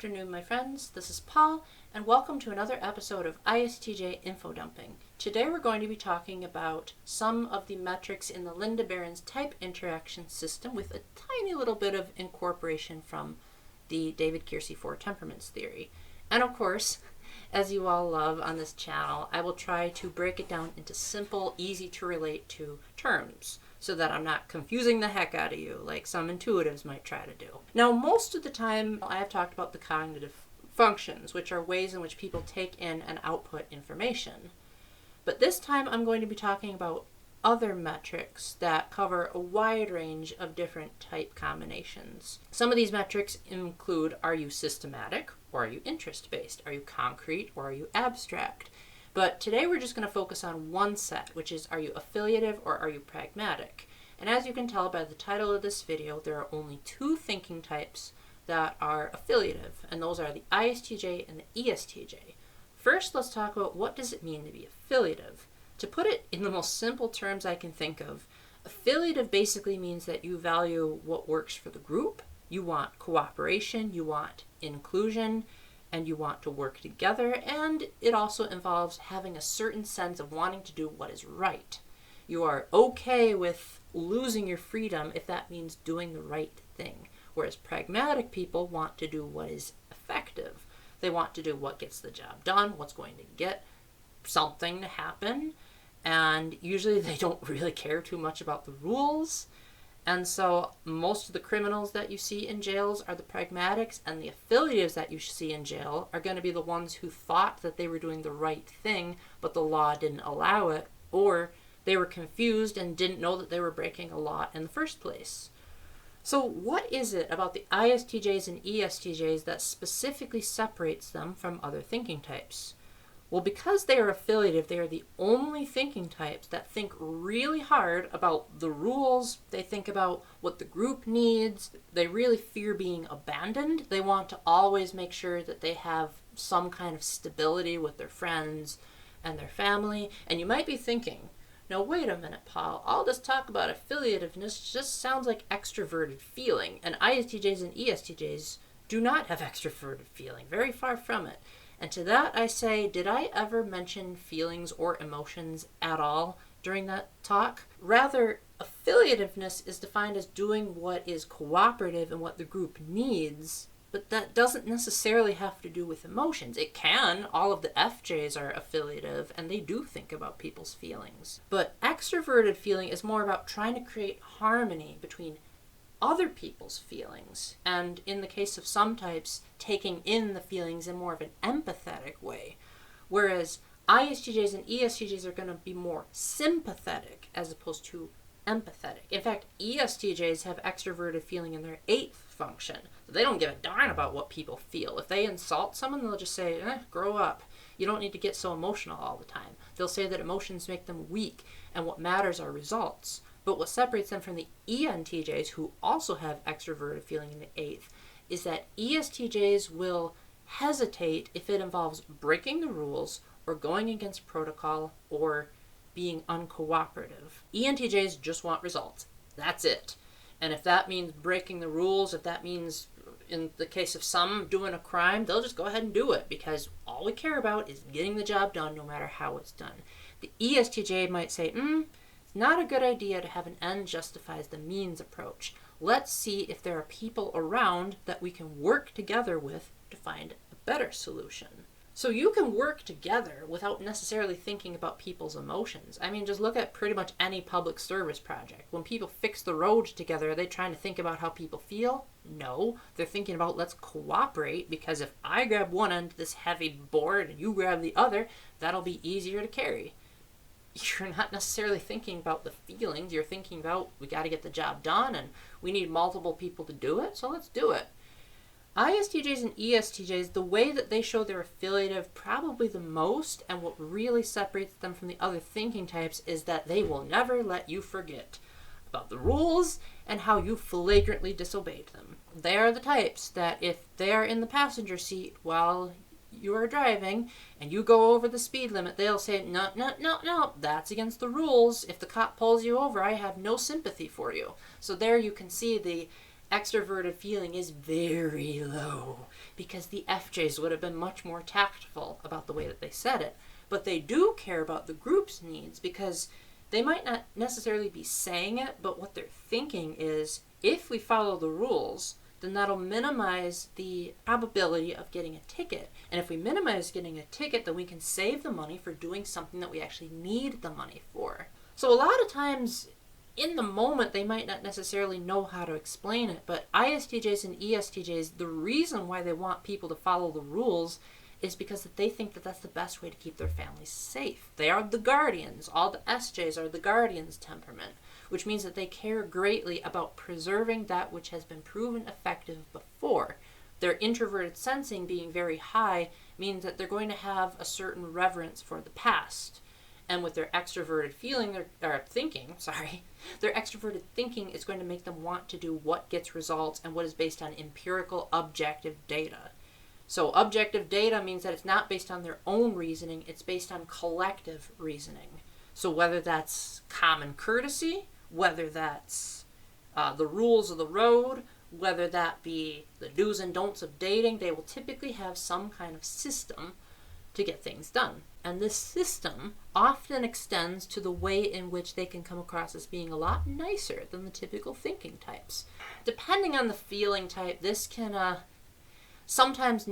afternoon, my friends. This is Paul, and welcome to another episode of ISTJ Info Dumping. Today we're going to be talking about some of the metrics in the Linda Barron's type interaction system with a tiny little bit of incorporation from the David Keirsey 4 temperaments theory. And of course, as you all love on this channel, I will try to break it down into simple, easy to relate to terms, so that I'm not confusing the heck out of you like some intuitives might try to do. Now, most of the time I have talked about the cognitive functions, which are ways in which people take in and output information. But this time I'm going to be talking about other metrics that cover a wide range of different type combinations. Some of these metrics include, are you systematic or are you interest-based? Are you concrete or are you abstract? But today we're just going to focus on one set, which is, are you affiliative or are you pragmatic? And as you can tell by the title of this video, there are only two thinking types that are affiliative, and those are the ISTJ and the ESTJ. First, let's talk about what does it mean to be affiliative. To put it in the most simple terms I can think of, affiliative basically means that you value what works for the group, you want cooperation, you want inclusion, and you want to work together, and it also involves having a certain sense of wanting to do what is right. You are okay with losing your freedom if that means doing the right thing, whereas pragmatic people want to do what is effective. They want to do what gets the job done, what's going to get something to happen, and usually they don't really care too much about the rules. And so most of the criminals that you see in jails are the pragmatics, and the affiliatives that you see in jail are going to be the ones who thought that they were doing the right thing, but the law didn't allow it, or they were confused and didn't know that they were breaking a law in the first place. So what is it about the ISTJs and ESTJs that specifically separates them from other thinking types? Well, because they are affiliative, they are the only thinking types that think really hard about the rules. They think about what the group needs. They really fear being abandoned. They want to always make sure that they have some kind of stability with their friends and their family. And you might be thinking, now wait a minute, Paul, all this talk about affiliativeness just sounds like extroverted feeling. And ISTJs and ESTJs do not have extroverted feeling, very far from it. And to that I say, did I ever mention feelings or emotions at all during that talk? Rather, affiliativeness is defined as doing what is cooperative and what the group needs, but that doesn't necessarily have to do with emotions. It can. All of the FJs are affiliative, and they do think about people's feelings. But extroverted feeling is more about trying to create harmony between other people's feelings, and in the case of some types, taking in the feelings in more of an empathetic way, whereas ISTJs and ESTJs are going to be more sympathetic as opposed to empathetic. In fact, ESTJs have extroverted feeling in their 8th function. They don't give a darn about what people feel. If they insult someone, they'll just say, grow up. You don't need to get so emotional all the time. They'll say that emotions make them weak, and what matters are results. But what separates them from the ENTJs, who also have extroverted feeling in the 8th, is that ESTJs will hesitate if it involves breaking the rules or going against protocol or being uncooperative. ENTJs just want results. That's it. And if that means breaking the rules, if that means, in the case of some, doing a crime, they'll just go ahead and do it, because all we care about is getting the job done no matter how it's done. The ESTJ might say, it's not a good idea to have an end justifies the means approach. Let's see if there are people around that we can work together with to find a better solution. So you can work together without necessarily thinking about people's emotions. I mean, just look at pretty much any public service project. When people fix the road together, are they trying to think about how people feel? No, they're thinking about, let's cooperate, because if I grab one end of this heavy board and you grab the other, that'll be easier to carry. You're not necessarily thinking about the feelings. You're thinking about, we got to get the job done and we need multiple people to do it, so let's do it. ISTJs and ESTJs, the way that they show they're affiliative probably the most, and what really separates them from the other thinking types, is that they will never let you forget about the rules and how you flagrantly disobeyed them. They are the types that if they are in the passenger seat while you are driving and you go over the speed limit, they'll say, no, that's against the rules. If the cop pulls you over, I have no sympathy for you. So there you can see the extroverted feeling is very low because the FJs would have been much more tactful about the way that they said it. But they do care about the group's needs because they might not necessarily be saying it, but what they're thinking is, if we follow the rules, then that'll minimize the probability of getting a ticket. And if we minimize getting a ticket, then we can save the money for doing something that we actually need the money for. So a lot of times, in the moment, they might not necessarily know how to explain it, but ISTJs and ESTJs, the reason why they want people to follow the rules is because that they think that that's the best way to keep their families safe. They are the guardians. All the SJs are the guardians temperament, which means that they care greatly about preserving that which has been proven effective before. Their introverted sensing being very high means that they're going to have a certain reverence for the past. And with their extroverted their extroverted thinking is going to make them want to do what gets results and what is based on empirical, objective data. So objective data means that it's not based on their own reasoning, it's based on collective reasoning. So whether that's common courtesy, whether that's the rules of the road, whether that be the do's and don'ts of dating, they will typically have some kind of system to get things done. And this system often extends to the way in which they can come across as being a lot nicer than the typical thinking types. Depending on the feeling type, this can sometimes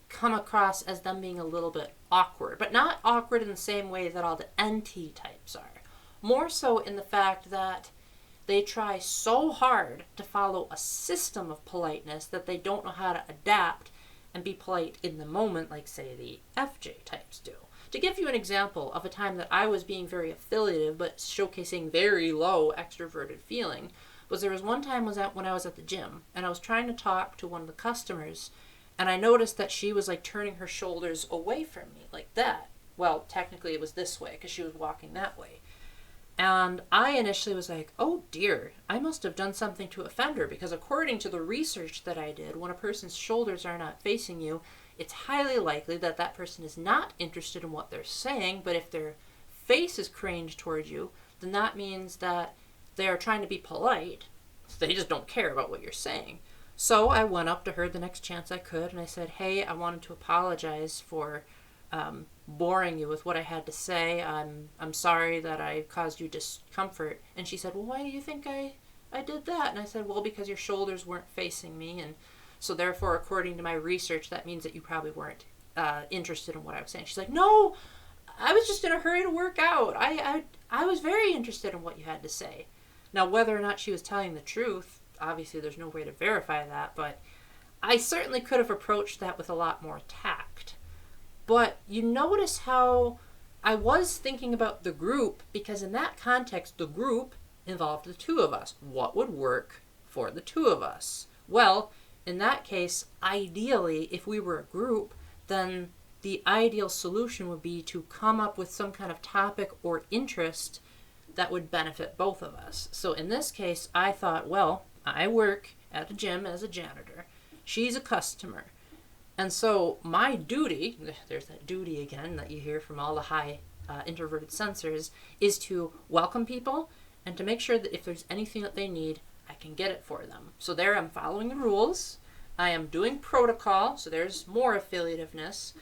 come across as them being a little bit awkward, but not awkward in the same way that all the NT types are. More so in the fact that they try so hard to follow a system of politeness that they don't know how to adapt and be polite in the moment, like, say, the FJ types do. To give you an example of a time that I was being very affiliative but showcasing very low extroverted feeling, was there was one time when I was at the gym and I was trying to talk to one of the customers, and I noticed that she was like turning her shoulders away from me like that. Well, technically it was this way because she was walking that way. And I initially was like, oh dear, I must have done something to offend her, because according to the research that I did, when a person's shoulders are not facing you, it's highly likely that that person is not interested in what they're saying, but if their face is craned towards you, then that means that they are trying to be polite. They just don't care about what you're saying. So I went up to her the next chance I could, and I said, hey, I wanted to apologize for boring you with what I had to say. I'm sorry that I caused you discomfort. And she said, well, why do you think I did that? And I said, well, because your shoulders weren't facing me, and so therefore, according to my research, that means that you probably weren't interested in what I was saying. She's like, no, I was just in a hurry to work out. I was very interested in what you had to say. Now, whether or not she was telling the truth, obviously there's no way to verify that, but I certainly could have approached that with a lot more tact. But you notice how I was thinking about the group, because in that context, the group involved the two of us. What would work for the two of us? Well, in that case, ideally, if we were a group, then the ideal solution would be to come up with some kind of topic or interest that would benefit both of us. So in this case, I thought, well, I work at a gym as a janitor. She's a customer. And so my duty, there's that duty again that you hear from all the high introverted sensors, is to welcome people and to make sure that if there's anything that they need, I can get it for them. So there I'm following the rules. I am doing protocol, so there's more affiliativeness,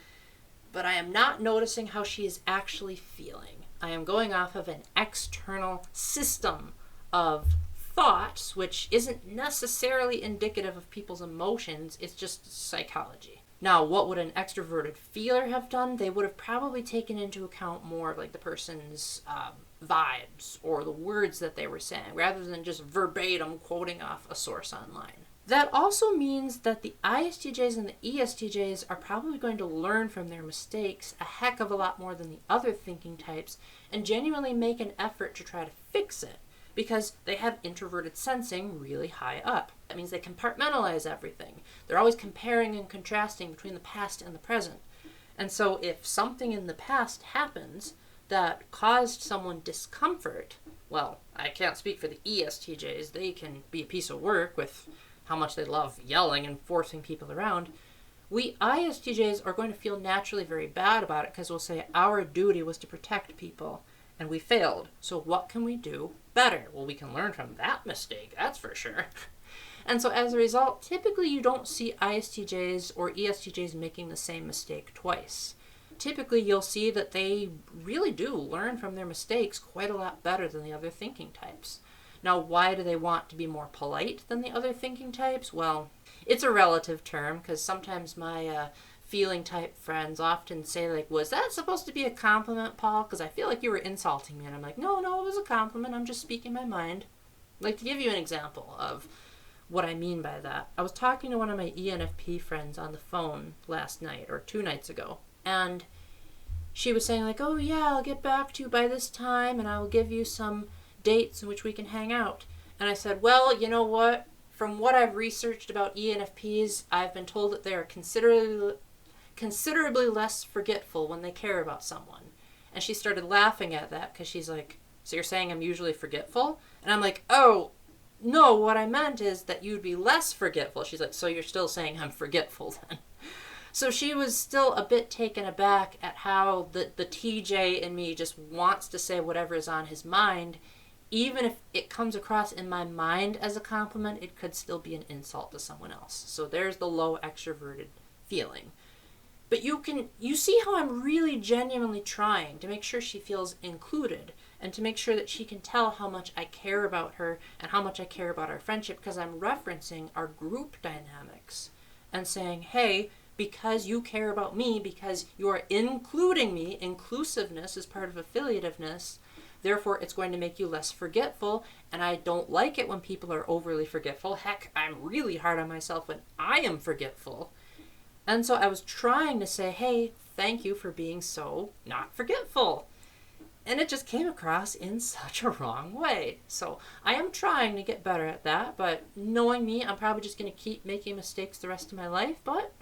but I am not noticing how she is actually feeling. I am going off of an external system of thoughts, which isn't necessarily indicative of people's emotions, it's just psychology. Now, what would an extroverted feeler have done? They would have probably taken into account more of like the person's vibes or the words that they were saying, rather than just verbatim quoting off a source online. That also means that the ISTJs and the ESTJs are probably going to learn from their mistakes a heck of a lot more than the other thinking types and genuinely make an effort to try to fix it, because they have introverted sensing really high up. That means they compartmentalize everything. They're always comparing and contrasting between the past and the present. And so if something in the past happens that caused someone discomfort, well, I can't speak for the ESTJs. They can be a piece of work with how much they love yelling and forcing people around. We ISTJs are going to feel naturally very bad about it, because we'll say our duty was to protect people and we failed. So what can we do better? Well, we can learn from that mistake, that's for sure. And so as a result, typically you don't see ISTJs or ESTJs making the same mistake twice. Typically you'll see that they really do learn from their mistakes quite a lot better than the other thinking types. Now, why do they want to be more polite than the other thinking types? Well, it's a relative term, because sometimes my feeling type friends often say, like, was that supposed to be a compliment, Paul? Because I feel like you were insulting me. And I'm like, no, it was a compliment. I'm just speaking my mind. I'd like to give you an example of what I mean by that. I was talking to one of my ENFP friends on the phone last night, or 2 nights ago, and she was saying, like, oh yeah, I'll get back to you by this time, and I will give you some dates in which we can hang out. And I said, well, you know what? From what I've researched about ENFPs, I've been told that they are considerably less forgetful when they care about someone. And she started laughing at that, because she's like, so you're saying I'm usually forgetful? And I'm like, oh, no, what I meant is that you'd be less forgetful. She's like, so you're still saying I'm forgetful then? So she was still a bit taken aback at how the TJ in me just wants to say whatever is on his mind. Even if it comes across in my mind as a compliment, it could still be an insult to someone else. So there's the low extroverted feeling. But you see how I'm really genuinely trying to make sure she feels included, and to make sure that she can tell how much I care about her and how much I care about our friendship, because I'm referencing our group dynamics and saying, hey, because you care about me, because you are including me, inclusiveness is part of affiliativeness, therefore it's going to make you less forgetful, and I don't like it when people are overly forgetful. Heck, I'm really hard on myself when I am forgetful. And so I was trying to say, hey, thank you for being so not forgetful. And it just came across in such a wrong way. So I am trying to get better at that, but knowing me, I'm probably just going to keep making mistakes the rest of my life, but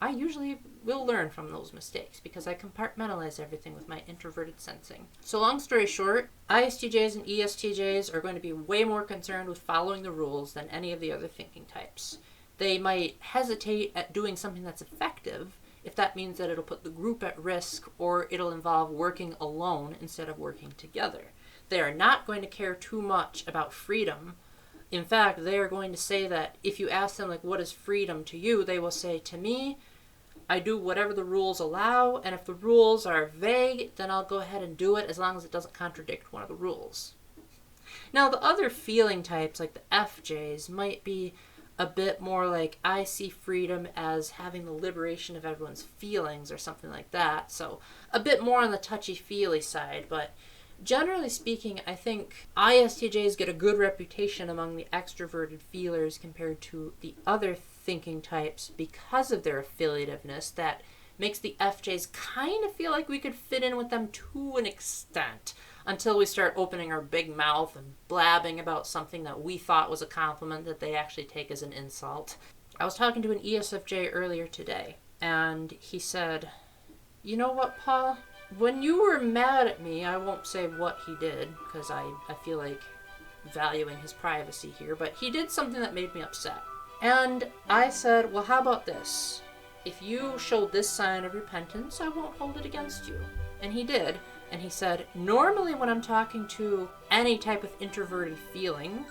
I usually will learn from those mistakes because I compartmentalize everything with my introverted sensing. So long story short, ISTJs and ESTJs are going to be way more concerned with following the rules than any of the other thinking types. They might hesitate at doing something that's effective if that means that it'll put the group at risk, or it'll involve working alone instead of working together. They are not going to care too much about freedom. In fact, they are going to say that if you ask them, like, what is freedom to you, they will say, to me, I do whatever the rules allow, and if the rules are vague, then I'll go ahead and do it as long as it doesn't contradict one of the rules. Now, the other feeling types, like the FJs, might be a bit more like, I see freedom as having the liberation of everyone's feelings or something like that. So a bit more on the touchy-feely side, but generally speaking, I think ISTJs get a good reputation among the extroverted feelers compared to the other thinking types because of their affiliativeness that makes the FJs kind of feel like we could fit in with them to an extent, until we start opening our big mouth and blabbing about something that we thought was a compliment that they actually take as an insult. I was talking to an ESFJ earlier today, and he said, you know what, Paul? When you were mad at me, I won't say what he did, because I feel like valuing his privacy here, but he did something that made me upset. And I said, well, how about this? If you showed this sign of repentance, I won't hold it against you. And he did. And he said, normally when I'm talking to any type of introverted feeling,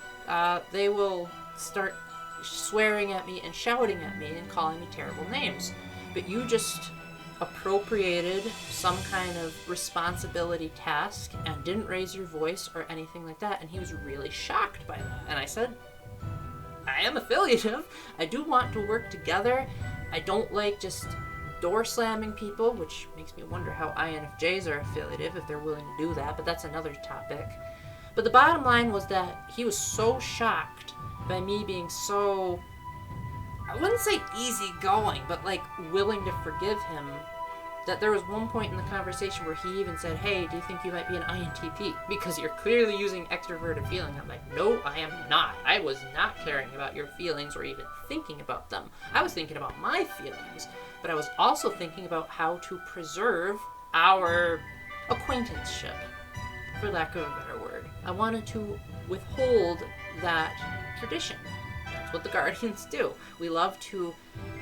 they will start swearing at me and shouting at me and calling me terrible names. But you just appropriated some kind of responsibility task and didn't raise your voice or anything like that. And he was really shocked by that. And I said, I am affiliative. I do want to work together. I don't like just door slamming people, which makes me wonder how INFJs are affiliative if they're willing to do that, but that's another topic. But the bottom line was that he was so shocked by me being so, I wouldn't say easygoing, but like willing to forgive him, that there was one point in the conversation where he even said, hey, do you think you might be an INTP? Because you're clearly using extroverted feeling. I'm like, no, I am not. I was not caring about your feelings or even thinking about them. I was thinking about my feelings, but I was also thinking about how to preserve our acquaintanceship, for lack of a better word. I wanted to withhold that tradition. That's what the Guardians do. We love to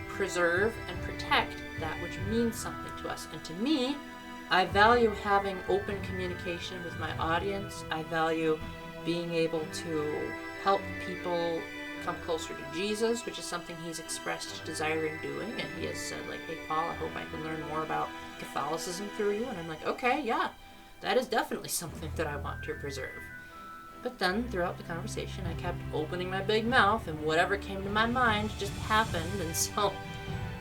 preserve and protect that which means something to us. And to me, I value having open communication with my audience. I value being able to help people come closer to Jesus, which is something he's expressed a desire in doing, and he has said, like, hey, Paul, I hope I can learn more about Catholicism through you. And I'm like, okay, yeah, that is definitely something that I want to preserve. But then, throughout the conversation, I kept opening my big mouth, and whatever came to my mind just happened, and so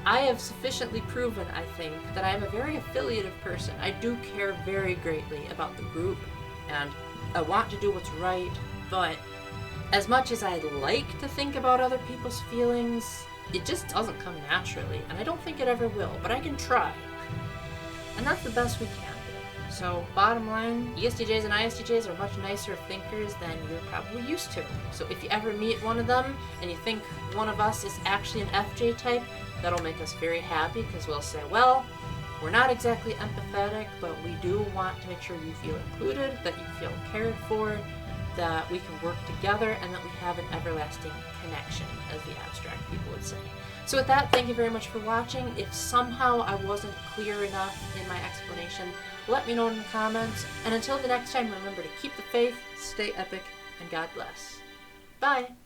I have sufficiently proven, I think, that I'm a very affiliative person. I do care very greatly about the group, and I want to do what's right, but as much as I'd like to think about other people's feelings, it just doesn't come naturally, and I don't think it ever will, but I can try. And that's the best we can do. So, bottom line, ESTJs and ISTJs are much nicer thinkers than you're probably used to. So if you ever meet one of them, and you think one of us is actually an FJ type, that'll make us very happy, because we'll say, well, we're not exactly empathetic, but we do want to make sure you feel included, that you feel cared for, that we can work together, and that we have an everlasting connection, as the abstract people would say. So with that, thank you very much for watching. If somehow I wasn't clear enough in my explanation, let me know in the comments. And until the next time, remember to keep the faith, stay epic, and God bless. Bye!